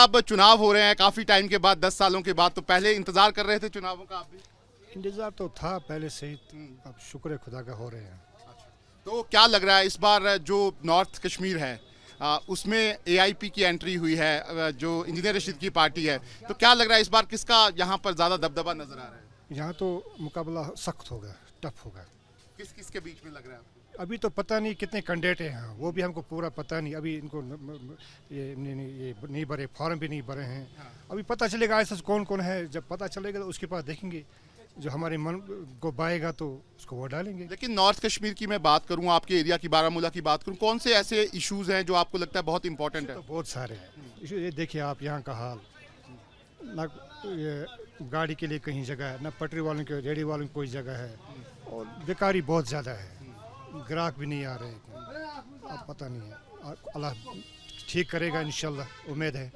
अब चुनाव हो रहे हैं काफी टाइम के बाद, 10 सालों के बाद। तो पहले इंतजार कर रहे थे चुनावों का आप भी? इंतज़ार तो था पहले से ही। अब शुक्र है खुदा का हो रहे हैं। तो क्या लग रहा है इस बार जो नॉर्थ कश्मीर है उसमें एआईपी की एंट्री हुई है, जो इंजीनियर रशीद की पार्टी है, तो क्या लग रहा है इस बार किसका यहाँ पर ज्यादा दबदबा नजर आ रहा है? यहाँ तो मुकाबला सख्त होगा, टफ होगा। किस किस के बीच में लग रहा है आपको? अभी तो पता नहीं कितने कैंडिडेट हैं यहाँ, वो भी हमको पूरा पता नहीं। अभी इनको ये नहीं भरे, फॉर्म भी नहीं भरे हैं। अभी पता चलेगा ऐसा कौन कौन है। जब पता चलेगा तो उसके बाद देखेंगे, जो हमारे मन को भाएगा तो उसको वोट डालेंगे। लेकिन नॉर्थ कश्मीर की मैं बात करूँ, आपके एरिया की, बारामूला की बात करूँ, कौन से ऐसे इश्यूज हैं जो आपको लगता है बहुत इंपॉर्टेंट है? तो बहुत सारे हैं। ये देखिए आप यहाँ का हाल, ना ये गाड़ी के लिए कहीं जगह है, ना पटरी वालों के, रेडी वालों की कोई जगह है, और बेकारी बहुत ज़्यादा है। ग्राहक भी नहीं आ रहे हैं। अब पता नहीं है, अल्लाह ठीक करेगा इंशाल्लाह, उम्मीद है।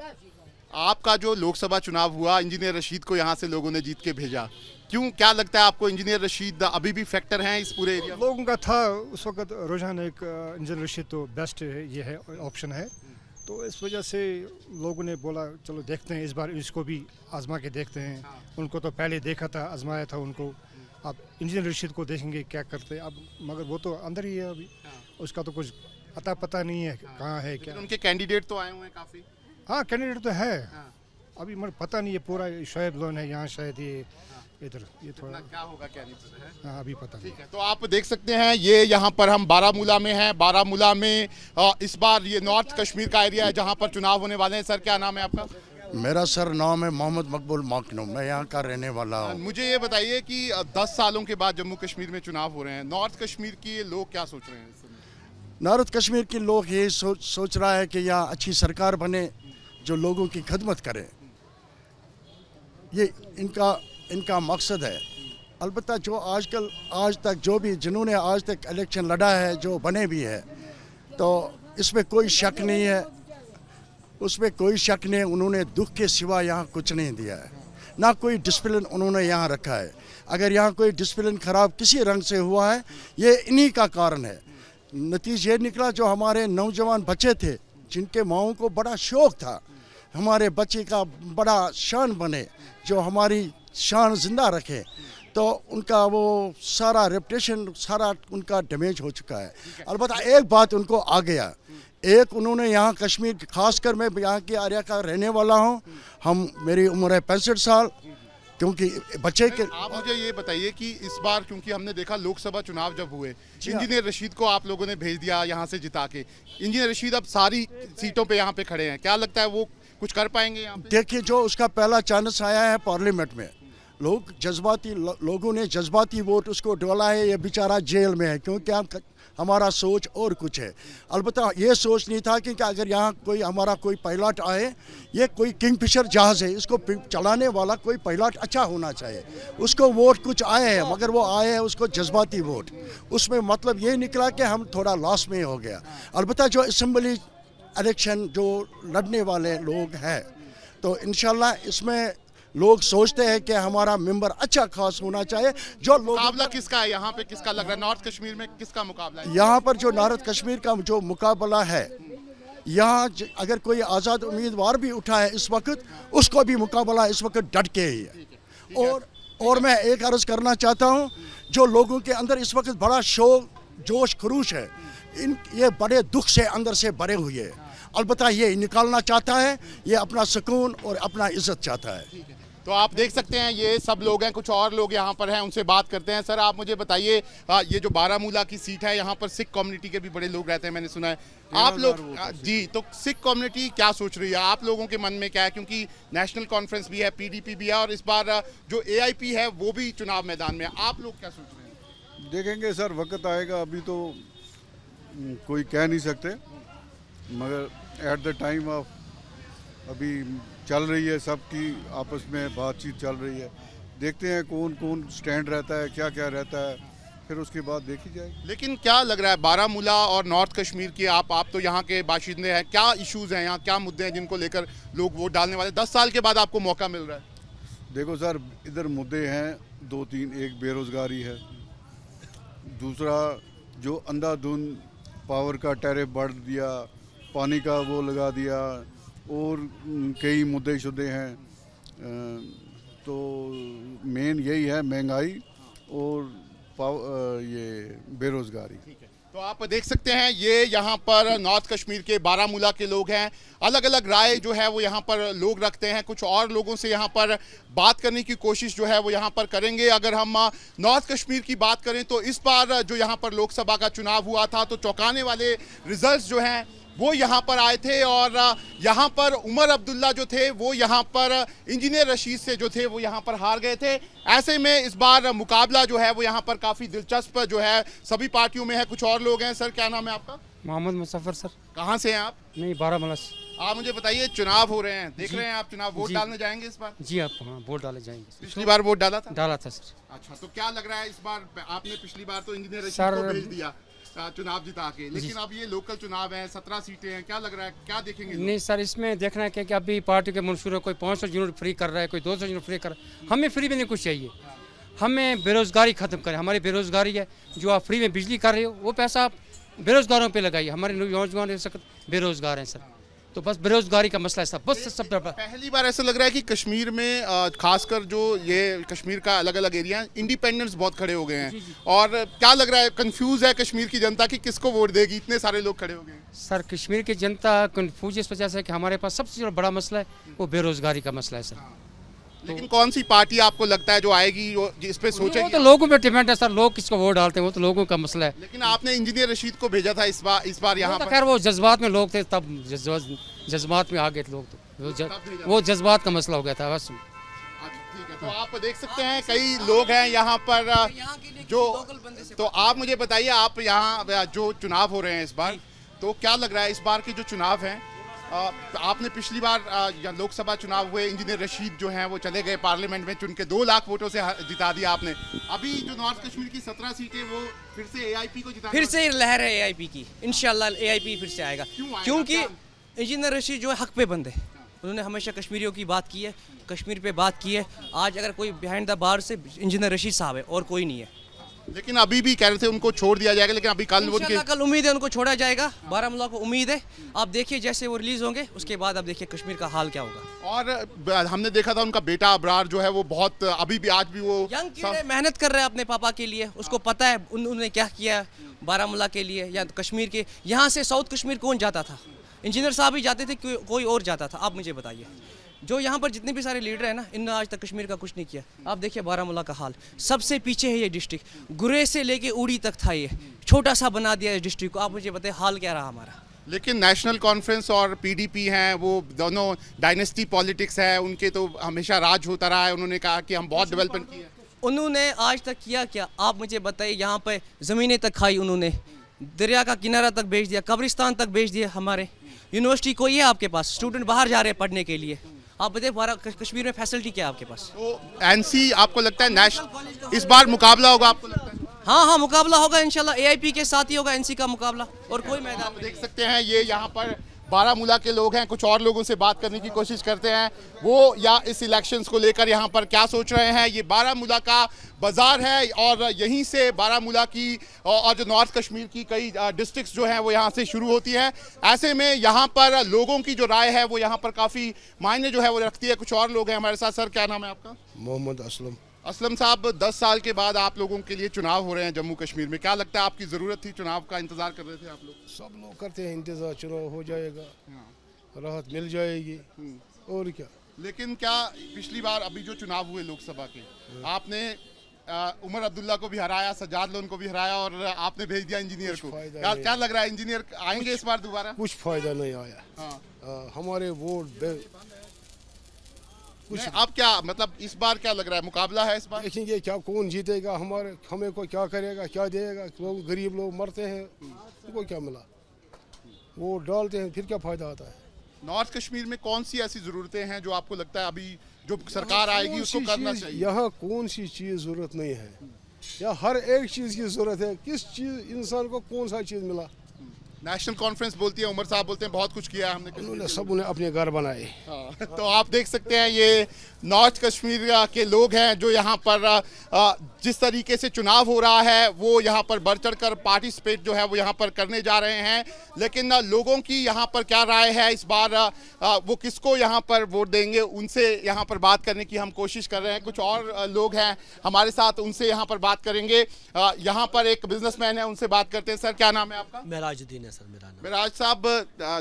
आपका जो लोकसभा चुनाव हुआ, इंजीनियर रशीद को यहाँ से लोगों ने जीत के भेजा, क्यों, क्या लगता है आपको इंजीनियर रशीद अभी भी फैक्टर हैं इस पूरे एरिया में? लोगों का था उस वक्त रुझान, एक इंजीनियर रशीद तो बेस्ट है, ये है ऑप्शन है। तो इस वजह से लोगों ने बोला चलो देखते हैं, इस बार इसको भी आजमा के देखते हैं। उनको तो पहले देखा था, आजमाया था उनको। अब इंजीनियर रशीद को देखेंगे क्या करते हैं अब, मगर वो तो अंदर ही है अभी। उसका तो कुछ अता पता नहीं है कहाँ है क्या। उनके कैंडिडेट तो आए हुए हैं काफी। हाँ कैंडिडेट तो है। अभी मुझे पता नहीं है पूरा। शोएब लोन है यहाँ, शायद ये इधर, ये थोड़ा क्या होगा क्या नहीं पता है। हाँ अभी पता नहीं। ठीक है, तो आप देख सकते हैं ये यहाँ पर हम बारामूला में हैं। बारामूला में इस बार ये नॉर्थ कश्मीर का एरिया है जहाँ पर चुनाव होने वाले हैं। सर क्या नाम है आपका? मेरा सर नाम है मोहम्मद मकबूल माकनो, मैं यहाँ का रहने वाला हूँ। मुझे ये बताइए कि 10 सालों के बाद जम्मू कश्मीर में चुनाव हो रहे हैं, नॉर्थ कश्मीर के लोग क्या सोच रहे हैं इस समय? नॉर्थ कश्मीर के लोग ये सोच रहा है कि यहाँ अच्छी सरकार बने जो लोगों की खिदमत करे। ये इनका मकसद है। अलबत्ता जो आज तक जो भी जिन्होंने आज तक इलेक्शन लड़ा है, जो बने भी है, तो इसमें कोई शक नहीं है, उसमें कोई शक नहीं। उन्होंने दुख के सिवा यहाँ कुछ नहीं दिया है, ना कोई डिसिप्लिन उन्होंने यहाँ रखा है। अगर यहाँ कोई डिसिप्लिन खराब किसी रंग से हुआ है, ये इन्हीं का कारण है। नतीजा ये निकला, जो हमारे नौजवान बच्चे थे, जिनके माओं को बड़ा शौक़ था हमारे बच्चे का बड़ा शान बने, जो हमारी शान जिंदा रखे, तो उनका वो सारा रेपुटेशन सारा उनका डैमेज हो चुका है। अलबत्ता एक बात उनको आ गया, एक उन्होंने यहाँ कश्मीर, खासकर मैं यहाँ के एरिया का रहने वाला हूँ। मेरी उम्र है 65 साल। क्योंकि बच्चे के, आप मुझे ये बताइए कि इस बार, क्योंकि हमने देखा लोकसभा चुनाव जब हुए, इंजीनियर रशीद को आप लोगों ने भेज दिया यहाँ से जिता के। इंजीनियर रशीद अब सारी सीटों पे यहाँ पे खड़े हैं, क्या लगता है वो कुछ कर पाएंगे यहाँ पे? देखिए, जो उसका पहला चांस आया है पार्लियामेंट में, लोगों ने जज्बाती वोट उसको डाला है। ये बेचारा जेल में है, क्योंकि हमारा सोच और कुछ है। अलबत्ता ये सोच नहीं था कि अगर यहाँ हमारा कोई पायलट आए, ये कोई किंगफिशर जहाज़ है, इसको चलाने वाला कोई पायलट अच्छा होना चाहिए। उसको वोट कुछ आए हैं, मगर वो आए हैं उसको जज्बाती वोट। उसमें मतलब ये निकला कि हम थोड़ा लॉस में हो गया। अलबत्ता जो असेंबली इलेक्शन जो लड़ने वाले लोग हैं, तो इंशाल्लाह इसमें लोग सोचते हैं कि हमारा मेंबर अच्छा खास होना चाहिए। जो मुकाबला किसका है यहाँ पे, किसका लग रहा है नॉर्थ कश्मीर में, किसका मुकाबला है यहाँ पर? जो नॉर्थ कश्मीर का जो मुकाबला है, यहाँ अगर कोई आज़ाद उम्मीदवार भी उठा है इस वक्त, उसको भी मुकाबला इस वक्त डट के ही है। और मैं एक अर्ज़ करना चाहता हूँ, जो लोगों के अंदर इस वक्त बड़ा जोश खरूश है, ये बड़े दुख से अंदर से भरे हुए है। अलबत्ता ये निकालना चाहता है, ये अपना सुकून और अपना इज्जत चाहता है। तो आप देख सकते हैं ये सब लोग हैं, कुछ और लोग यहाँ पर हैं, उनसे बात करते हैं। सर आप मुझे बताइए, ये जो बारामूला की सीट है, यहाँ पर सिख कम्युनिटी के भी बड़े लोग रहते हैं, मैंने सुना है। आप लोग जी, तो सिख कम्युनिटी क्या सोच रही है, आप लोगों के मन में क्या है? क्योंकि नेशनल कॉन्फ्रेंस भी है, PDP भी है, और इस बार जो AIP है वो भी चुनाव मैदान में है। आप लोग क्या सोच रहे हैं? देखेंगे सर, वक्त आएगा, अभी तो कोई कह नहीं सकते, मगर एट द टाइम ऑफ अभी चल रही है, सबकी आपस में बातचीत चल रही है। देखते हैं कौन कौन स्टैंड रहता है, क्या क्या रहता है, फिर उसके बाद देखी जाएगी। लेकिन क्या लग रहा है बारामूला और नॉर्थ कश्मीर की, आप तो यहाँ के बाशिंदे हैं, क्या इश्यूज हैं यहाँ, क्या मुद्दे हैं जिनको लेकर लोग वोट डालने वाले? 10 साल के बाद आपको मौका मिल रहा है। देखो सर, इधर मुद्दे हैं 2-3। एक बेरोज़गारी है, दूसरा जो अंधाधुंध पावर का टैरिफ बढ़ दिया, पानी का वो लगा दिया, और कई मुद्दे शुद्दे हैं। तो मेन यही है, महंगाई और ये बेरोज़गारी। तो आप देख सकते हैं ये यहाँ पर नॉर्थ कश्मीर के बारामूला के लोग हैं। अलग अलग राय जो है वो यहाँ पर लोग रखते हैं। कुछ और लोगों से यहाँ पर बात करने की कोशिश जो है वो यहाँ पर करेंगे। अगर हम नॉर्थ कश्मीर की बात करें तो इस बार जो यहाँ पर लोकसभा का चुनाव हुआ था तो चौंकाने वाले रिजल्ट्स जो हैं वो यहाँ पर आए थे और यहाँ पर उमर अब्दुल्ला जो थे वो यहाँ पर इंजीनियर रशीद से जो थे वो यहाँ पर हार गए थे। ऐसे में इस बार मुकाबला जो है वो यहाँ पर काफ़ी दिलचस्प जो है सभी पार्टियों में है। कुछ और लोग हैं। सर क्या नाम है आपका? मोहम्मद मुसफ़र सर। कहाँ से हैं आप? नहीं, बारामूला से। आप मुझे बताइए, चुनाव हो रहे हैं, देख रहे हैं आप चुनाव, वोट डालने जाएंगे इस बार? जी आप, हाँ, वोट डाले जाएंगे। पिछली बार वोट डाला था? डाला था सर। अच्छा, तो क्या लग रहा है इस बार? आपने पिछली बार तो इंजीनियर रशीद सर को भेज दिया चुनाव जिता के, लेकिन अब ये लोकल चुनाव है, 17 सीटें हैं, क्या लग रहा है, क्या देखेंगे लोग? नहीं सर, इसमें देखना है कि अभी पार्टी के मंशूर है, कोई 500 यूनिट फ्री कर रहा है, कोई 200 यूनिट फ्री कर रहा है। हमें फ्री में नहीं कुछ चाहिए, हमें बेरोज़गारी ख़त्म करें। हमारी बेरोज़गारी है, जो आप फ्री में बिजली कर रहे हो वो पैसा आप बेरोज़गारों पे लगाइए। हमारे नौजवान इस वक्त बेरोज़गार हैं सर, तो बस बेरोज़गारी का मसला है सर, बस सब। पहली बार ऐसा लग रहा है कि कश्मीर में खासकर जो ये कश्मीर का अलग अलग एरिया है, इंडिपेंडेंट्स बहुत खड़े हो गए हैं। और क्या लग रहा है, कंफ्यूज है कश्मीर की जनता कि किसको वोट देगी? इतने सारे लोग खड़े हो गए हैं सर। कश्मीर की जनता कंफ्यूज इस वजह से कि हमारे पास सबसे जो बड़ा मसला है वो बेरोज़गारी का मसला है सर। लेकिन कौन सी पार्टी आपको लगता है जो आएगी इस पे वो सोचेगी? तो लोगों पे डिपेंड है सर, लोग किसको वोट डालते हैं वो तो लोगों का मसला है। लेकिन आपने इंजीनियर रशीद को भेजा था इस बार यहाँ तो पर। खैर वो जज्बात में लोग थे, तब जज्बात में आ गए थे लोग, तो वो जज्बात का मसला हो गया था बस। ठीक है, तो आप देख सकते हैं कई लोग हैं यहाँ पर जो, तो आप मुझे बताइए, आप यहाँ जो चुनाव हो रहे हैं इस बार, तो क्या लग रहा है इस बार के जो चुनाव हैं? आपने पिछली बार लोकसभा चुनाव हुए, इंजीनियर रशीद जो हैं वो चले गए पार्लियामेंट में, चुन के 2 लाख वोटों से जिता दिया आपने। अभी जो नॉर्थ कश्मीर की 17 सीटें वो फिर से एआईपी को जिता, फिर से लहर है एआईपी की। इंशाल्लाह एआईपी फिर से आएगा, क्योंकि इंजीनियर रशीद जो है हक पे बंद है। उन्होंने हमेशा कश्मीरियों की बात की है, कश्मीर पे बात की है। आज अगर कोई बिहाइंड द बार से इंजीनियर रशीद साहब है और कोई नहीं है। लेकिन अभी भी कह रहे थे उनको छोड़ दिया जाएगा, लेकिन अभी कल उम्मीद है उनको छोड़ा जाएगा। बारामूला को उम्मीद है, आप देखिए जैसे वो रिलीज होंगे उसके बाद आप देखिए कश्मीर का हाल क्या होगा। और हमने देखा था उनका बेटा अबरार जो है वो बहुत अभी भी आज भी वो यंग किड है, मेहनत कर रहे हैं अपने पापा के लिए। उसको पता है उन्होंने क्या किया बारामूला के लिए या कश्मीर के। यहाँ से साउथ कश्मीर कौन जाता था? इंजीनियर साहब ही जाते थे, कोई और जाता था? आप मुझे बताइए। जो यहाँ पर जितने भी सारे लीडर हैं ना, इन्होंने आज तक कश्मीर का कुछ नहीं किया। आप देखिए बारामूला का हाल, सबसे पीछे है ये डिस्ट्रिक्ट। गुरेज से लेके उड़ी तक था, ये छोटा सा बना दिया इस डिस्ट्रिक्ट को। आप मुझे बताइए हाल क्या रहा हमारा। लेकिन नेशनल कॉन्फ्रेंस और पीडीपी हैं, वो दोनों डायनेस्टी पॉलिटिक्स है, उनके तो हमेशा राज होता रहा है। उन्होंने कहा कि हम बहुत डेवलपमेंट किया। उन्होंने आज तक किया क्या? आप मुझे बताइए। यहाँ पे ज़मीनें तक खाई उन्होंने, दरिया का किनारा तक बेच दिया, कब्रिस्तान तक बेच दिया। हमारे यूनिवर्सिटी कोई है आपके पास? स्टूडेंट बाहर जा रहे हैं पढ़ने के लिए। आप बताइए कश्मीर में फैसिलिटी क्या है आपके पास? तो एनसी आपको लगता है नेशनल इस बार मुकाबला होगा आपको लगता है? हाँ, मुकाबला होगा इंशाल्लाह। एआईपी के साथ ही होगा एनसी का मुकाबला, और कोई मैदान आप देख सकते हैं ये यहाँ पर बारामूला के लोग हैं। कुछ और लोगों से बात करने की कोशिश करते हैं, वो या इस इलेक्शंस को लेकर यहाँ पर क्या सोच रहे हैं। ये बारामूला का बाजार है और यहीं से बारामूला की और जो नॉर्थ कश्मीर की कई डिस्ट्रिक्ट्स जो हैं वो यहाँ से शुरू होती हैं। ऐसे में यहाँ पर लोगों की जो राय है वो यहाँ पर काफ़ी मायने जो है वो रखती है। कुछ और लोग हैं हमारे साथ। सर क्या नाम है आपका? मोहम्मद असलम। असलम साहब, 10 साल के बाद आप लोगों के लिए चुनाव हो रहे हैं जम्मू कश्मीर में, क्या लगता है आपकी ज़रूरत थी? चुनाव का इंतज़ार कर रहे थे आप लोग? सब लोग करते हैं इंतज़ार, चुनाव हो जाएगा, राहत मिल जाएगी, और क्या। लेकिन क्या पिछली बार अभी जो चुनाव हुए लोकसभा के, आपने उमर अब्दुल्ला को भी हराया, सज्जाद लोन को भी हराया, और आपने भेज दिया इंजीनियर को। क्या लग रहा है, इंजीनियर आएंगे इस बार दोबारा? कुछ फायदा नहीं आया। हमारे वोट कुछ अब क्या मतलब इस बार क्या लग रहा है, मुकाबला है इस बार? देखेंगे क्या कौन जीतेगा, हमें को क्या करेगा, क्या देगा। लोग गरीब लोग मरते हैं, उनको क्या मिला? वो डालते हैं, फिर क्या फ़ायदा आता है? नॉर्थ कश्मीर में कौन सी ऐसी ज़रूरतें हैं जो आपको लगता है अभी जो सरकार आएगी उसको करना चाहिए? यहाँ कौन सी चीज़ ज़रूरत नहीं है, यहाँ हर एक चीज़ की ज़रूरत है। किस चीज़ इंसान को कौन सा चीज़ मिला? नेशनल कॉन्फ्रेंस बोलती है, उमर साहब बोलते हैं बहुत कुछ किया है हमने उन्होंने सब उन्हें अपने घर बनाए। हाँ, तो आप देख सकते हैं ये नॉर्थ कश्मीर के लोग हैं जो यहाँ पर जिस तरीके से चुनाव हो रहा है वो यहाँ पर बढ़ चढ़ कर पार्टिसिपेट जो है वो यहाँ पर करने जा रहे हैं। लेकिन लोगों की यहाँ पर क्या राय है इस बार, वो किसको यहाँ पर वोट देंगे, उनसे यहाँ पर बात करने की हम कोशिश कर रहे हैं। कुछ और लोग हैं हमारे साथ, उनसे यहाँ पर बात करेंगे। यहाँ पर एक बिजनेसमैन है, उनसे बात करते हैं। सर क्या नाम है आपका? मेराजुद्दीन है सर मेरा नाम। मेराज साहब,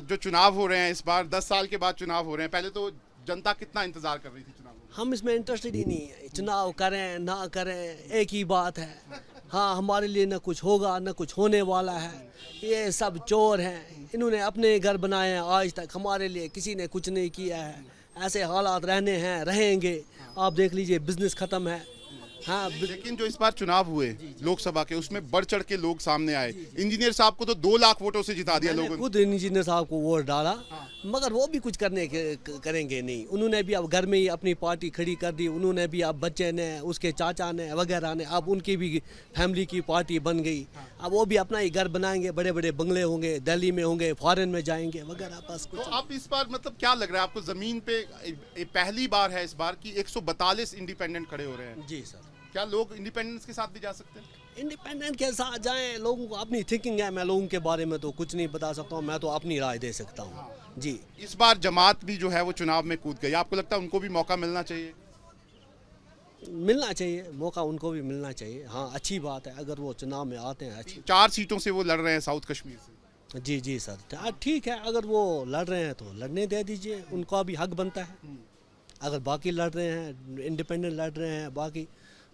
जो चुनाव हो रहे हैं इस बार 10 साल के बाद चुनाव हो रहे हैं, पहले तो जनता कितना इंतजार कर रही थी चुनाव? हम इसमें इंटरेस्टेड ही नहीं है, चुनाव करें ना करें एक ही बात है। हाँ, हमारे लिए न कुछ होगा न कुछ होने वाला है। ये सब चोर हैं, इन्होंने अपने घर बनाए हैं, आज तक हमारे लिए किसी ने कुछ नहीं किया है। ऐसे हालात रहने हैं, रहेंगे। आप देख लीजिए बिजनेस ख़त्म है। हाँ, लेकिन जो इस बार चुनाव हुए लोकसभा के, उसमें बढ़ चढ़ के लोग सामने आए। इंजीनियर साहब को तो 2 लाख वोटों से जिता दिया लोगों ने। खुद इंजीनियर साहब को वोट डाला, मगर वो भी कुछ करेंगे नहीं। उन्होंने भी अब घर में ही अपनी पार्टी खड़ी कर दी। उन्होंने भी अब बच्चे ने, उसके चाचा ने वगैरह ने, अब उनकी भी फैमिली की पार्टी बन गई। अब वो भी अपना ही घर बनाएंगे, बड़े बड़े बंगले होंगे, दिल्ली में होंगे, फॉरेन में जाएंगे वगैरह। बस कुछ। तो आप इस बार मतलब क्या लग रहा है आपको, जमीन पे पहली बार है इस बार की 142 इंडिपेंडेंट खड़े हो रहे हैं? जी सर। क्या लोग इंडिपेंडेंस के साथ भी जा सकते हैं? इंडिपेंडेंट के साथ जाएं, लोगों को अपनी थिंकिंग है। मैं लोगों के बारे में तो कुछ नहीं बता सकता हूँ, मैं तो अपनी राय दे सकता हूँ। जी, इस बार जमात भी जो है वो चुनाव में कूद गई, आपको लगता है उनको भी मौका मिलना चाहिए? मिलना चाहिए, मौका उनको भी मिलना चाहिए। हाँ, अच्छी बात है अगर वो चुनाव में आते हैं। अच्छी 4 सीटों से वो लड़ रहे हैं साउथ कश्मीर से। जी जी सर, ठीक है। अगर वो लड़ रहे हैं तो लड़ने दे दीजिए, उनका भी हक बनता है। अगर बाकी लड़ रहे हैं, इंडिपेंडेंट लड़ रहे हैं, बाकी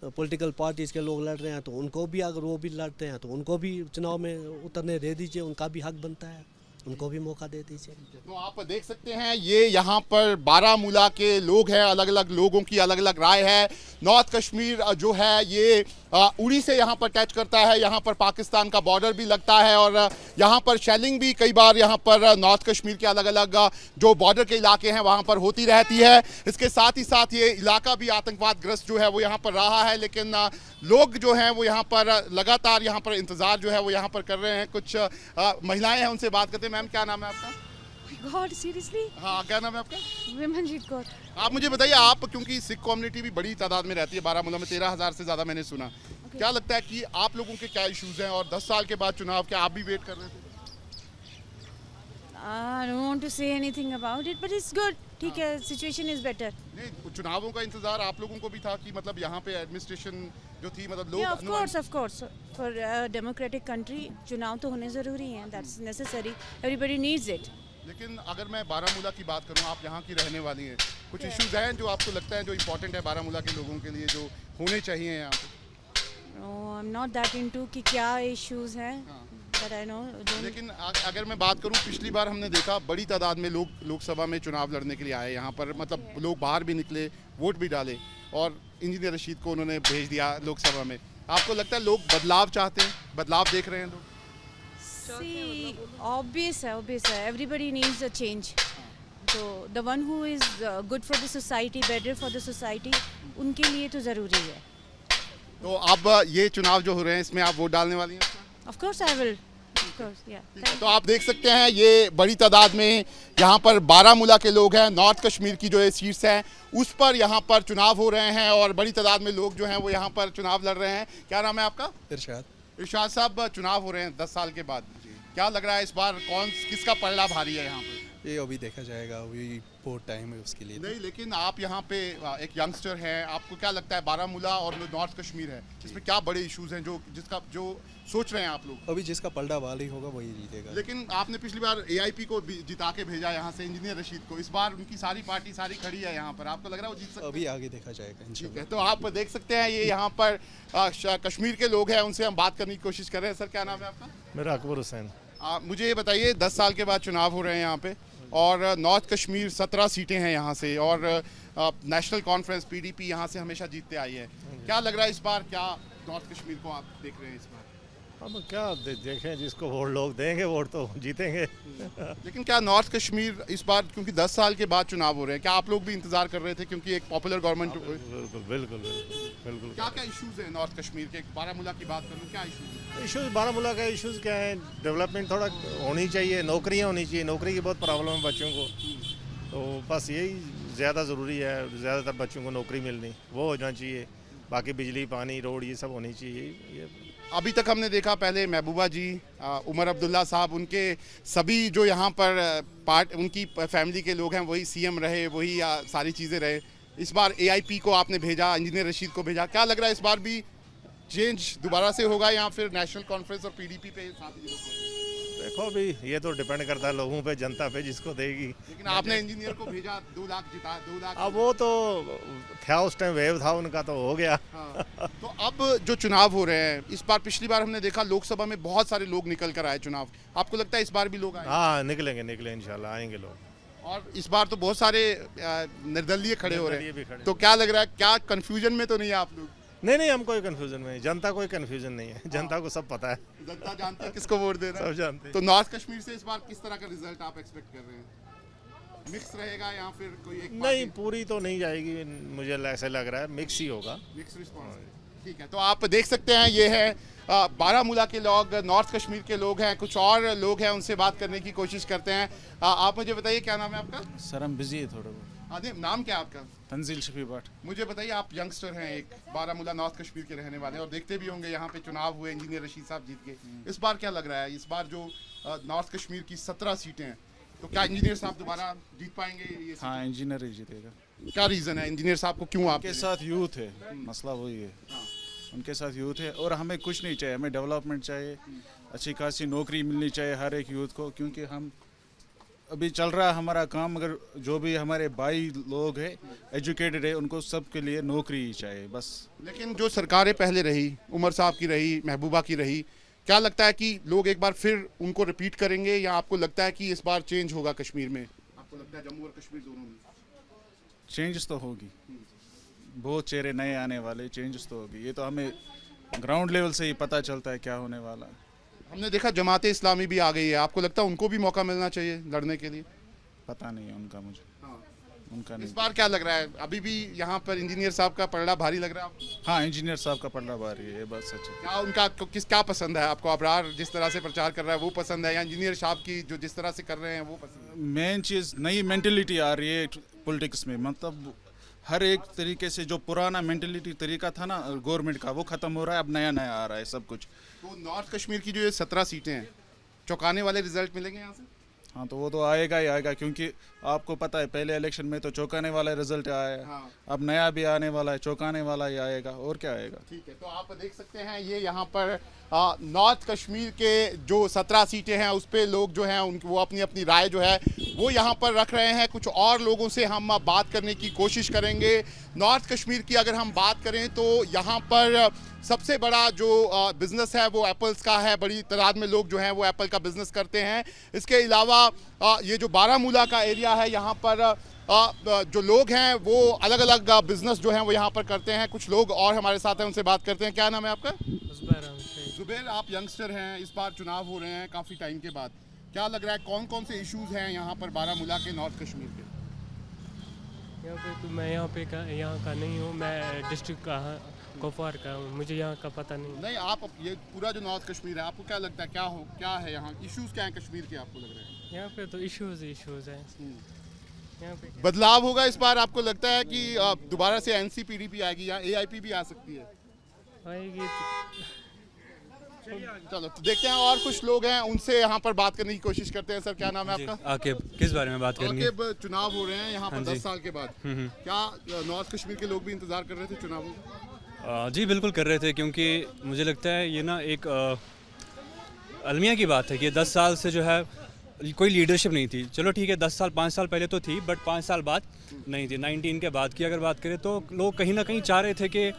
पॉलिटिकल पार्टीज़ के लोग लड़ रहे हैं, तो उनको भी, अगर वो भी लड़ते हैं तो उनको भी चुनाव में उतरने दे दीजिए। उनका भी हक बनता है, उनको भी मौका दे दीजिए। तो आप देख सकते हैं ये यहाँ पर बारामूला के लोग हैं, अलग अलग लोगों की अलग अलग राय है। नॉर्थ कश्मीर जो है ये उड़ी से यहाँ पर टच करता है, यहाँ पर पाकिस्तान का बॉर्डर भी लगता है और यहाँ पर शेलिंग भी कई बार यहाँ पर नॉर्थ कश्मीर के अलग अलग जो बॉर्डर के इलाके हैं वहाँ पर होती रहती है। इसके साथ ही साथ ये इलाका भी आतंकवाद ग्रस्त जो है वो यहाँ पर रहा है, लेकिन लोग जो हैं वो यहाँ पर लगातार यहाँ पर इंतज़ार जो है वो यहाँ पर कर रहे हैं। कुछ महिलाएं हैं, उनसे बात करते हैं। मैम क्या नाम है आपका? God, seriously? हाँ, क्या नाम है आपका? विमलजीत कौर। आप मुझे बताइए, आप क्योंकि सिख कम्युनिटी भी बड़ी तादाद में रहती है बारामूला में, 13,000 से ज़्यादा मैंने सुना। क्या लगता है कि आप लोगों के क्या इश्यूज हैं और 10 साल के बाद चुनाव, क्या आप भी वेट कर रहे थे? I don't want to say anything about it, but it's good. ठीक है, situation is better. नहीं, चुनावों का इंतजार आप लोगों को भी था कि मतलब यहाँ पे एडमिनिस्ट्रेशन जो थी, मतलब लोग Yeah, of course. For a democratic country, चुनाव तो होने ज़रूरी हैं. That's necessary. Everybody needs it. लेकिन अगर मैं बारामूला की बात करूँ, आप यहाँ की रहने वाली हैं, कुछ इश्यूज हैं जो आपको लगता है जो इम्पोर्टेंट है बारामूला के लोगों के लिए, जो होने चाहिए यहाँ पे? No, I'm not that into कि क्या issues हैं, but I know. लेकिन अगर मैं बात करूँ, पिछली बार हमने देखा बड़ी तादाद में लोग लोकसभा में चुनाव लड़ने के लिए आए यहाँ पर, मतलब लोग बाहर भी निकले, वोट भी डाले और इंजीनियर रशीद को उन्होंने भेज दिया लोकसभा में। आपको लगता है लोग बदलाव चाहते हैं, बदलाव देख रहे हैं लोग? See, obvious है. Everybody needs a change. So the one who is good for the society, better for the society, उनके लिए तो ज़रूरी है. तो अब ये चुनाव जो हो रहे हैं इसमें आप वोट डालने वाली हैं? Of course I will. Of course, yeah. तो आप देख सकते हैं ये बड़ी तादाद में यहाँ पर बारामूला के लोग हैं। नॉर्थ कश्मीर की जो ये सीट्स हैं उस पर यहाँ पर चुनाव हो रहे हैं और बड़ी तादाद में लोग जो हैं वो यहाँ पर चुनाव लड़ रहे हैं। क्या नाम है आपका? इरशाद साहब, चुनाव हो रहे हैं 10 साल के बाद, क्या लग रहा है इस बार किसका पलड़ा भारी है यहाँ पे? ये अभी देखा जाएगा, अभी बहुत टाइम है उसके लिए। नहीं, लेकिन आप यहाँ पे एक यंगस्टर हैं, आपको क्या लगता है बारामूला और नॉर्थ कश्मीर है, इसमें क्या बड़े इश्यूज हैं जो सोच रहे हैं आप लोग? अभी जिसका पलड़ा वाली होगा वही जीतेगा। लेकिन आपने पिछली बार AIP को जिता के भेजा यहाँ से, इंजीनियर रशीद को। इस बार उनकी सारी पार्टी सारी खड़ी है यहाँ पर, आपको लग रहा है वो जीत सकते? अभी आगे देखा जाएगा। ठीक है, तो आप देख सकते हैं ये यहाँ पर कश्मीर के लोग हैं, उनसे हम बात करने की कोशिश कर रहे हैं। सर क्या नाम है आपका? मेरा अकबर हुसैन। मुझे ये बताइए, 10 साल के बाद चुनाव हो रहे हैं यहाँ पे और नॉर्थ कश्मीर 17 सीटें हैं यहाँ से और नेशनल कॉन्फ्रेंस PDP यहाँ से हमेशा जीतते आई है। क्या लग रहा है इस बार, क्या नॉर्थ कश्मीर को आप देख रहे हैं इस बार? हम क्या देखें, जिसको वोट लोग देंगे वोट तो जीतेंगे। लेकिन क्या नॉर्थ कश्मीर इस बार, क्योंकि 10 साल के बाद चुनाव हो रहे हैं, क्या आप लोग भी इंतजार कर रहे थे क्योंकि एक पॉपुलर गवर्नमेंट? बिल्कुल बिल्कुल बिल्कुल। क्या क्या इश्यूज हैं नॉर्थ कश्मीर के? बारामूला की बात करूँ, क्या इश्यूज बारामूला का इश्यूज क्या है? डेवलपमेंट थोड़ा होनी चाहिए, नौकरियाँ होनी चाहिए, नौकरी की बहुत प्रॉब्लम है बच्चों को, तो बस यही ज़्यादा ज़रूरी है। ज़्यादातर बच्चों को नौकरी मिलनी वो होना चाहिए, बाकी बिजली पानी रोड ये सब होनी चाहिए। ये अभी तक हमने देखा, पहले महबूबा जी, उमर अब्दुल्ला साहब, उनके सभी जो यहाँ पर उनकी फैमिली के लोग हैं वही सीएम रहे, वही सारी चीज़ें रहे। इस बार एआईपी को आपने भेजा, इंजीनियर रशीद को भेजा, क्या लग रहा है इस बार भी चेंज दोबारा से होगा या फिर नेशनल कॉन्फ्रेंस और पीडीपी पे साथ ही? देखो अभी ये तो डिपेंड करता है लोगों पे, जनता पे, जिसको देगी। लेकिन आपने इंजीनियर को भेजा, 2 लाख जिता, 2 लाख। अब वो तो था, उस टाइम वेव था उनका, तो हो गया। हाँ। तो अब जो चुनाव हो रहे हैं इस बार, पिछली बार हमने देखा लोकसभा में बहुत सारे लोग निकल कर आए चुनाव, आपको लगता है इस बार भी लोग आए? हाँ निकलेंगे इंशाल्लाह आएंगे लोग। और इस बार तो बहुत सारे निर्दलीय खड़े हो रहे हैं, तो क्या लग रहा है, क्या कंफ्यूजन में तो नहीं है आप लोग? नहीं हम कोई कंफ्यूजन में, जनता कोई कंफ्यूजन नहीं है, जनता को सब पता है, जनता जानती है किसको वोट देना, सब जानते हैं। तो नॉर्थ कश्मीर से इस बार किस तरह का रिजल्ट आप एक्सपेक्ट कर रहे हैं? मिक्स रहेगा या फिर कोई एक? नहीं पूरी तो नहीं जाएगी, मुझे ऐसा लग रहा है मिक्स ही होगा। मिक्स रिस्पॉन्स, ठीक है। तो आप देख सकते हैं ये है बारामूला के लोग, नॉर्थ कश्मीर के लोग हैं, कुछ और लोग हैं, उनसे बात करने की कोशिश करते हैं। आप मुझे बताइए क्या नाम है आपका? सर हम बिजी है थोड़ा बहुत। नाम क्या है आपका? तंजील शफी भट्ट। मुझे बताइए, आप यंगस्टर हैं, एक बारामूला नॉर्थ कश्मीर के रहने वाले हैं और देखते भी होंगे यहाँ पे चुनाव हुए, इंजीनियर रशीद साहब जीत गए। इस बार क्या लग रहा है, इस बार जो नॉर्थ कश्मीर की 17 सीटें हैं, तो क्या इंजीनियर साहब दोबारा जीत पाएंगे ये? हाँ इंजीनियर ही जीतेगा। क्या रीज़न है इंजीनियर साहब को, क्यों? आपके साथ यूथ है, मसला वही है। उनके साथ यूथ है और हमें कुछ नहीं चाहिए, हमें डेवलपमेंट चाहिए, अच्छी खासी नौकरी मिलनी चाहिए हर एक यूथ को, क्योंकि हम अभी चल रहा है हमारा काम, मगर जो भी हमारे भाई लोग हैं एजुकेटेड है, उनको सब के लिए नौकरी ही चाहिए बस। लेकिन जो सरकारें पहले रही, उमर साहब की रही, महबूबा की रही, क्या लगता है कि लोग एक बार फिर उनको रिपीट करेंगे या आपको लगता है कि इस बार चेंज होगा कश्मीर में? आपको लगता है जम्मू और कश्मीर दोनों में चेंजेस तो होगी, बहुत चेहरे नए आने वाले, चेंजेस तो होगी, ये तो हमें ग्राउंड लेवल से ही पता चलता है क्या होने वाला है। हमने देखा जमाते इस्लामी भी आ गई है, आपको लगता है उनको भी मौका मिलना चाहिए लड़ने के लिए? पता नहीं है उनका मुझे। उनका नहीं। इस बार क्या लग रहा है, अभी भी यहाँ पर इंजीनियर साहब का पलड़ा भारी लग रहा है आपको? हाँ इंजीनियर साहब का पलड़ा भारी है, ये बात सच है। क्या उनका क्या पसंद है आपको? अबरार जिस तरह से प्रचार कर रहा है वो पसंद है, या इंजीनियर साहब की जो जिस तरह से कर रहे हैं वो पसंद है? मेन चीज़ नई मेंटेलिटी आ रही है पॉलिटिक्स में, मतलब हर एक तरीके से जो पुराना मेंटेलिटी तरीका था ना गवर्नमेंट का, वो खत्म हो रहा है, अब नया नया आ रहा है सब कुछ। तो नॉर्थ कश्मीर की जो ये 17 सीटें हैं, चौंकाने वाले रिजल्ट मिलेंगे यहाँ से? हाँ तो वो तो आएगा ही आएगा, क्योंकि आपको पता है पहले इलेक्शन में तो चौंकाने वाला रिजल्ट आया है। हाँ। अब नया भी आने वाला है, चौंकाने वाला ही आएगा, और क्या आएगा। ठीक है, तो आप देख सकते हैं ये यहाँ पर नॉर्थ कश्मीर के जो 17 सीटें हैं उस पे लोग जो हैं उनकी वो अपनी अपनी राय जो है वो यहाँ पर रख रहे हैं। कुछ और लोगों से हम बात करने की कोशिश करेंगे। नॉर्थ कश्मीर की अगर हम बात करें तो यहाँ पर सबसे बड़ा जो बिज़नेस है वो एप्पल्स का है, बड़ी तादाद में लोग जो हैं वो एप्पल का बिज़नेस करते हैं। इसके अलावा ये जो बारामूला का एरिया है यहाँ पर जो लोग हैं वो अलग अलग बिज़नेस जो हैं वो यहाँ पर करते हैं। कुछ लोग और हमारे साथ हैं, उनसे बात करते हैं। क्या नाम है आपका? जुबैर, आप यंगस्टर हैं, इस बार चुनाव हो रहे हैं काफ़ी टाइम के बाद, क्या लग रहा है कौन कौन से इश्यूज़ हैं यहाँ पर बारामूला के, नॉर्थ कश्मीर के? यहाँ पे तो मैं यहाँ का नहीं हूँ, मैं डिस्ट्रिक्ट का कुपवार का हूँ, मुझे यहाँ का पता नहीं। आप ये पूरा जो नॉर्थ कश्मीर है आपको क्या लगता है क्या है यहाँ इश्यूज़ क्या है कश्मीर के, आपको लग रहे हैं? यहाँ पे तो इश्यूज़ हैं। यहाँ पे बदलाव होगा इस बार, आपको लगता है कि दोबारा से एनसीपीडीपी आएगी या एआईपी भी आ सकती है? आएगी चलो तो देखते हैं, और कुछ लोग हैं उनसे यहाँ पर बात करने की कोशिश करते हैं। सर क्या नाम है आपका? आकिब, किस बारे में बात करनी है? आकिब, चुनाव हो रहे हैं यहाँ पर 10 साल के बाद, क्या नॉर्थ कश्मीर के लोग भी इंतजार कर रहे थे चुनावों का? जी बिल्कुल कर रहे थे, क्योंकि मुझे लगता है ये ना एक अलमिया की बात है कि 10 साल से जो है कोई लीडरशिप नहीं थी। चलो ठीक है 10 साल 5 साल पहले तो थी, बट 5 साल बाद नहीं थी। 19 के बाद की अगर बात करें तो लोग कहीं ना कहीं चाह रहे थे कि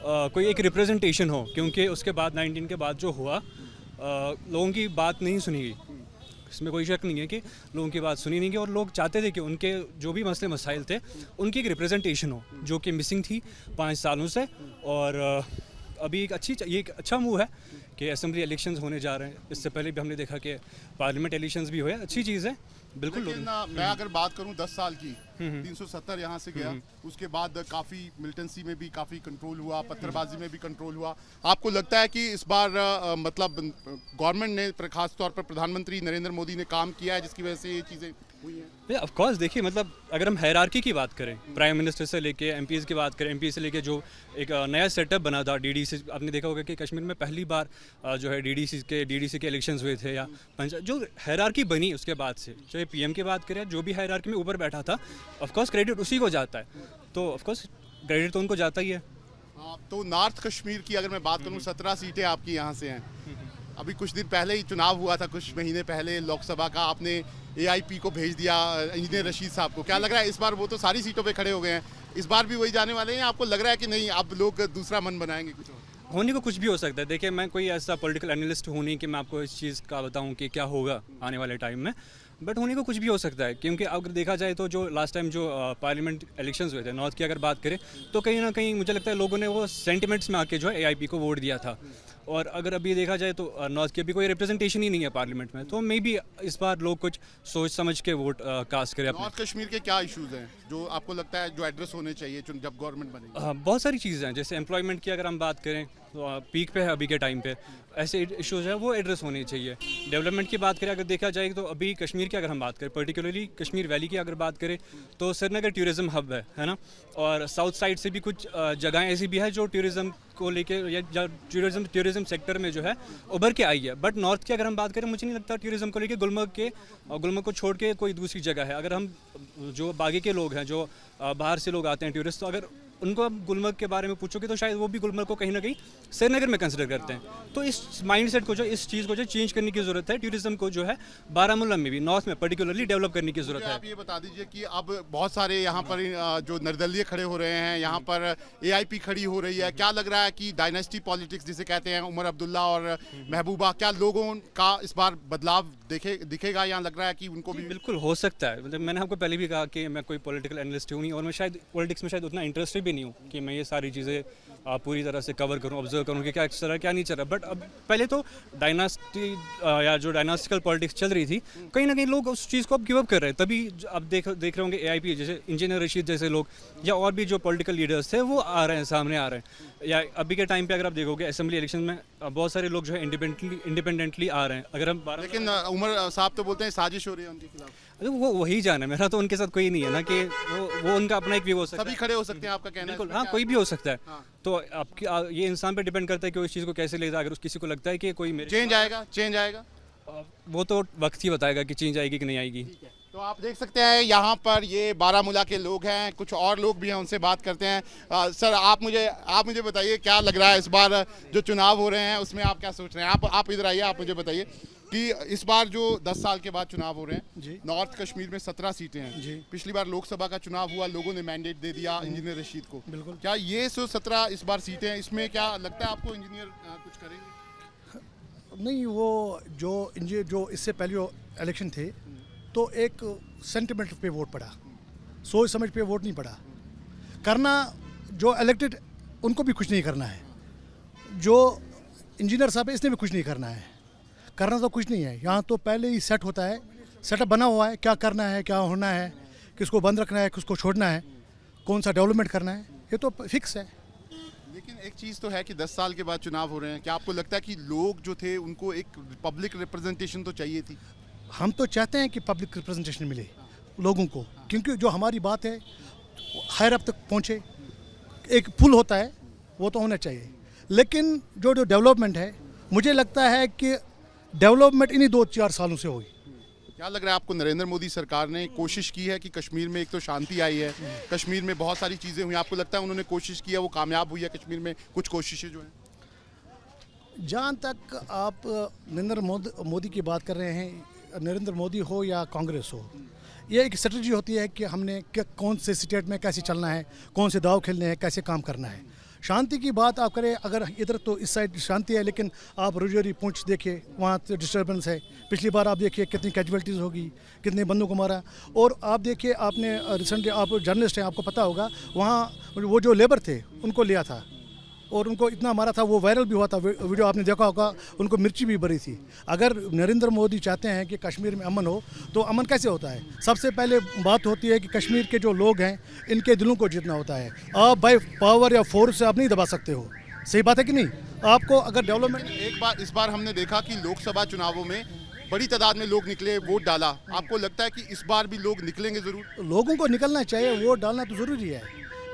कोई एक रिप्रेजेंटेशन हो, क्योंकि उसके बाद 19 के बाद जो हुआ लोगों की बात नहीं सुनी गई। इसमें कोई शक नहीं है कि लोगों की बात सुनी नहीं गई, और लोग चाहते थे कि उनके जो भी मसले मसाइल थे उनकी एक रिप्रेजेंटेशन हो, जो कि मिसिंग थी 5 सालों से। और अभी ये एक अच्छा मूव है कि असेंबली इलेक्शंस होने जा रहे हैं। इससे पहले भी हमने देखा कि पार्लियामेंट इलेक्शंस भी हुए, अच्छी चीज़ है बिल्कुल। लेकिन मैं अगर बात करूं 10 साल की, 370 यहाँ से गया, उसके बाद काफ़ी मिलिटेंसी में भी काफ़ी कंट्रोल हुआ, पत्थरबाजी में भी कंट्रोल हुआ। आपको लगता है कि इस बार मतलब गवर्नमेंट ने, खास तौर पर प्रधानमंत्री नरेंद्र मोदी ने काम किया है जिसकी वजह से ये चीज़ें हुई हैं? ऑफ कोर्स, देखिए मतलब अगर हम हायरार्की की बात करें, प्राइम मिनिस्टर से लेके एमपीज़ की बात करें, एमपी से लेके जो एक नया सेटअप बना था डीडीसी, आपने देखा होगा कि कश्मीर में पहली बार जो है डीडीसी के इलेक्शंस हुए थे, या जो हायरार्की बनी उसके बाद से, चाहे पीएम की बात करें, जो भी हायरार्की में ऊपर बैठा था, ऑफ कोर्स क्रेडिट उसी को जाता है, तो ऑफ कोर्स क्रेडिट तो उनको जाता ही है। तो नॉर्थ कश्मीर की अगर मैं बात करूँ, 17 सीटें आपकी यहाँ से हैं। अभी कुछ दिन पहले ही चुनाव हुआ था, कुछ महीने पहले लोकसभा का, आपने एआईपी को भेज दिया इंजीनियर रशीद साहब को। क्या लग रहा है इस बार वो तो सारी सीटों पे खड़े हो गए हैं, इस बार भी वही जाने वाले हैं? आपको लग रहा है कि नहीं, अब लोग दूसरा मन बनाएंगे कुछ और? होने को कुछ भी हो सकता है। देखिए, मैं कोई ऐसा पॉलिटिकल एनालिस्ट हूँ नहीं कि मैं आपको इस चीज़ का बताऊँ कि क्या होगा आने वाले टाइम में, बट होने को कुछ भी हो सकता है, क्योंकि अगर देखा जाए तो जो लास्ट टाइम जो पार्लियामेंट इलेक्शंस हुए थे नॉर्थ की अगर बात करें, तो कहीं ना कहीं मुझे लगता है लोगों ने वो सेंटिमेंट्स में आके जो है एआईपी को वोट दिया था, और अगर अभी देखा जाए तो नॉर्थ की अभी कोई रिप्रेजेंटेशन ही नहीं है पार्लियामेंट में, तो मे बी इस बार लोग कुछ सोच समझ के वोट कास्ट करें। नॉर्थ कश्मीर के क्या इश्यूज हैं जो आपको लगता है जो एड्रेस होने चाहिए जब गवर्नमेंट बनेगी? बहुत सारी चीज़ें हैं, जैसे एम्प्लॉयमेंट की अगर हम बात करें तो पीक पे है अभी के टाइम पे, ऐसे इश्यूज है वो एड्रेस होने चाहिए। डेवलपमेंट की बात करें अगर देखा जाए तो अभी कश्मीर की अगर हम बात करें, पर्टिकुलरली कश्मीर वैली की अगर बात करें, तो श्रीनगर टूरिज़्म हब है ना, और साउथ साइड से भी कुछ जगहें ऐसी भी है जो टूरिज़्म को लेके या टूरिज़्म सेक्टर में जो है उभर के आई है। बट नॉर्थ की अगर हम बात करें, मुझे नहीं लगता टूरिज़्म को लेके गुलमर्ग को छोड़ के कोई दूसरी जगह है। अगर हम जो बागी के लोग हैं, जो बाहर से लोग आते हैं टूरिस्ट, तो अगर उनको अब गुलमर्ग के बारे में पूछोगे तो शायद वो भी गुलमर्ग को कहीं ना कहीं श्रीनगर में कंसिडर करते हैं। तो इस माइंडसेट को जो, इस चीज़ को जो चेंज करने की ज़रूरत है, टूरिज़्म को जो है बारामूला में भी, नॉर्थ में पर्टिकुलरली डेवलप करने की ज़रूरत है। आप ये बता दीजिए कि अब बहुत सारे यहाँ पर जो निर्दलीय खड़े हो रहे हैं, यहाँ पर एआईपी खड़ी हो रही है, क्या लग रहा है कि डायनेस्टी पॉलिटिक्स जिसे कहते हैं, उमर अब्दुल्ला और महबूबा, क्या लोगों का इस बार बदलाव दिखेगा? यहाँ लग रहा है कि उनको भी बिल्कुल हो सकता है। मतलब मैंने आपको पहले भी कहा कि मैं कोई पॉलिटिकल एनालिस्ट हूँ नहीं, और मैं शायद पॉलिटिक्स में शायद उतना इंटरेस्टेड भी नहीं हूँ कि मैं ये सारी चीज़ें पूरी तरह से कवर करूँ, ऑब्जर्व करूँ कि क्या चल रहा है क्या नहीं चल रहा। बट अब पहले तो डायनास्टी या जो डायनास्टिकल पॉलिटिक्स चल रही थी, कहीं ना कहीं लोग उस चीज़ को अब गिव अप कर रहे हैं। तभी अब देख रहे होंगे एआईपी जैसे इंजीनियर रशीद जैसे लोग, या और भी जो पॉलिटिकल लीडर्स थे वो आ रहे हैं, सामने आ रहे हैं। या अभी के टाइम पे अगर आप देखोगे असेंबली इलेक्शन में बहुत सारे लोग जो है इंडिपेंडेंटली आ रहे हैं। अगर हम लेकिन उमर साहब तो बोलते हैं साजिश हो रही है उनके खिलाफ। वो वही जाना है, मेरा तो उनके साथ कोई नहीं है ना, कि वो उनका अपना एक व्यू हो सकता है। सभी खड़े हो सकते हैं, आपका कहना है? बिल्कुल, हाँ, कोई भी हो सकता है। तो आपकी ये इंसान पे डिपेंड करता है कि वो इस चीज़ को कैसे लेता है। अगर किसी को लगता है कि कोई चेंज आएगा, वो तो वक्त ही बताएगा कि चेंज आएगी कि नहीं आएगी। तो आप देख सकते हैं यहाँ पर ये बारामूला के लोग हैं, कुछ और लोग भी हैं, उनसे बात करते हैं। सर, आप मुझे बताइए क्या लग रहा है इस बार जो चुनाव हो रहे हैं उसमें आप क्या सोच रहे हैं? आप इधर आइए, आप मुझे बताइए कि इस बार जो 10 साल के बाद चुनाव हो रहे हैं जी, नॉर्थ कश्मीर में 17 सीटें हैं जी। पिछली बार लोकसभा का चुनाव हुआ, लोगों ने मैंडेट दे दिया इंजीनियर रशीद को। बिल्कुल, क्या ये 17 इस बार सीटें हैं, इसमें क्या लगता है आपको इंजीनियर कुछ करेंगे? नहीं, वो जो इससे पहले इलेक्शन थे तो एक सेंटिमेंट पे वोट पड़ा, सोच समझ पे वोट नहीं पड़ा। करना जो इलेक्टेड उनको भी कुछ नहीं करना है, जो इंजीनियर साहब है इसने भी कुछ नहीं करना है, करना तो कुछ नहीं है। यहाँ तो पहले ही सेट होता है, सेटअप बना हुआ है, क्या करना है, क्या होना है, किसको बंद रखना है, किसको छोड़ना है, कौन सा डेवलपमेंट करना है, ये तो फिक्स है। लेकिन एक चीज़ तो है कि 10 साल के बाद चुनाव हो रहे हैं, क्या आपको लगता है कि लोग जो थे उनको एक पब्लिक रिप्रेजेंटेशन तो चाहिए थी? हम तो चाहते हैं कि पब्लिक रिप्रेजेंटेशन मिले लोगों को, क्योंकि जो हमारी बात है हायर अप तक पहुँचे, एक पुल होता है वो तो होना चाहिए। लेकिन जो डेवलपमेंट है, मुझे लगता है कि डेवलपमेंट इन्हीं 2-4 सालों से हुई। क्या लग रहा है आपको, नरेंद्र मोदी सरकार ने कोशिश की है कि कश्मीर में एक तो शांति आई है, कश्मीर में बहुत सारी चीज़ें हुई, आपको लगता है उन्होंने कोशिश की है, वो कामयाब हुई है कश्मीर में कुछ कोशिशें जो हैं? जहाँ तक आप नरेंद्र मोदी की बात कर रहे हैं, नरेंद्र मोदी हो या कांग्रेस हो, ये एक स्ट्रेटजी होती है कि हमने कौन से स्टेट में कैसे चलना है, कौन से दाव खेलने हैं, कैसे काम करना है। शांति की बात आप करें, अगर इधर तो इस साइड शांति है, लेकिन आप रजौरी पुंछ देखिए, वहाँ तो डिस्टर्बेंस है। पिछली बार आप देखिए कितनी कैजुअलिटीज़ होगी, कितने बंदों को मारा। और आप देखिए, आपने रिसेंटली, आप जर्नलिस्ट हैं, आपको पता होगा, वहाँ वो जो लेबर थे उनको लिया था, और उनको इतना मारा था, वो वायरल भी हुआ था वीडियो, आपने देखा होगा, उनको मिर्ची भी भरी थी। अगर नरेंद्र मोदी चाहते हैं कि कश्मीर में अमन हो तो अमन कैसे होता है? सबसे पहले बात होती है कि कश्मीर के जो लोग हैं इनके दिलों को जीतना होता है। आप बाय पावर या फोर्स से आप नहीं दबा सकते हो, सही बात है कि नहीं? आपको अगर डेवलपमेंट, एक बार इस बार हमने देखा कि लोकसभा चुनावों में बड़ी तादाद में लोग निकले, वोट डाला। आपको लगता है कि इस बार भी लोग निकलेंगे जरूर? लोगों को निकलना चाहिए, वोट डालना तो ज़रूरी है।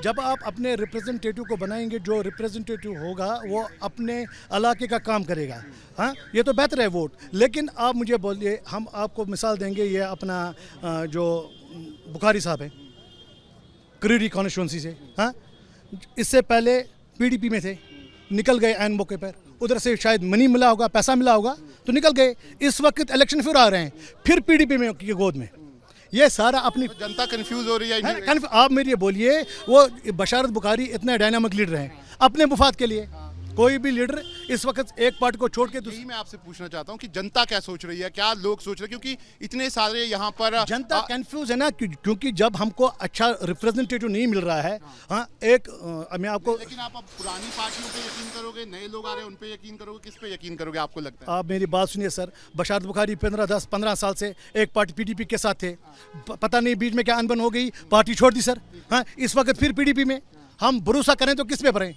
जब आप अपने रिप्रेजेंटेटिव को बनाएंगे, जो रिप्रेजेंटेटिव होगा वो अपने इलाके का काम करेगा। हाँ, ये तो बेहतर है वोट। लेकिन आप मुझे बोलिए, हम आपको मिसाल देंगे, ये अपना जो बुखारी साहब है क्रीरी कॉन्स्टिट्यूंसी से, हाँ, इससे पहले पीडीपी में थे, निकल गए ऐन मौके पर, उधर से शायद मनी मिला होगा, पैसा मिला होगा तो निकल गए। इस वक्त इलेक्शन फिर आ रहे हैं, फिर पीडीपी में की गोद में। ये सारा अपनी जनता कंफ्यूज हो रही है। आप मेरे बोलिए, वो बशारत बुखारी इतने डायनामिक लीडर हैं अपने मुफाद के लिए। कोई भी लीडर इस वक्त एक पार्टी को छोड़ के दूसरी। मैं आपसे पूछना चाहता हूं कि जनता क्या सोच रही है, क्या लोग सोच रहे हैं, क्योंकि इतने सारे यहाँ पर जनता कंफ्यूज है ना, क्योंकि जब हमको अच्छा रिप्रेजेंटेटिव नहीं मिल रहा है। हाँ, एक मैं आपको, लेकिन आप अब पुरानी पार्टियों पे यकीन करोगे, नए लोग आ रहे हैं उन पे यकीन करोगे, किस पे यकीन करोगे आपको लगता है? आप मेरी बात सुनिए सर, बशारत बुखारी 15 साल से एक पार्टी पीडीपी के साथ थे, पता नहीं बीच में क्या अनबन हो गई, पार्टी छोड़ दी सर। हाँ, इस वक्त फिर पीडीपी में। हम भरोसा करें तो किस पे करें?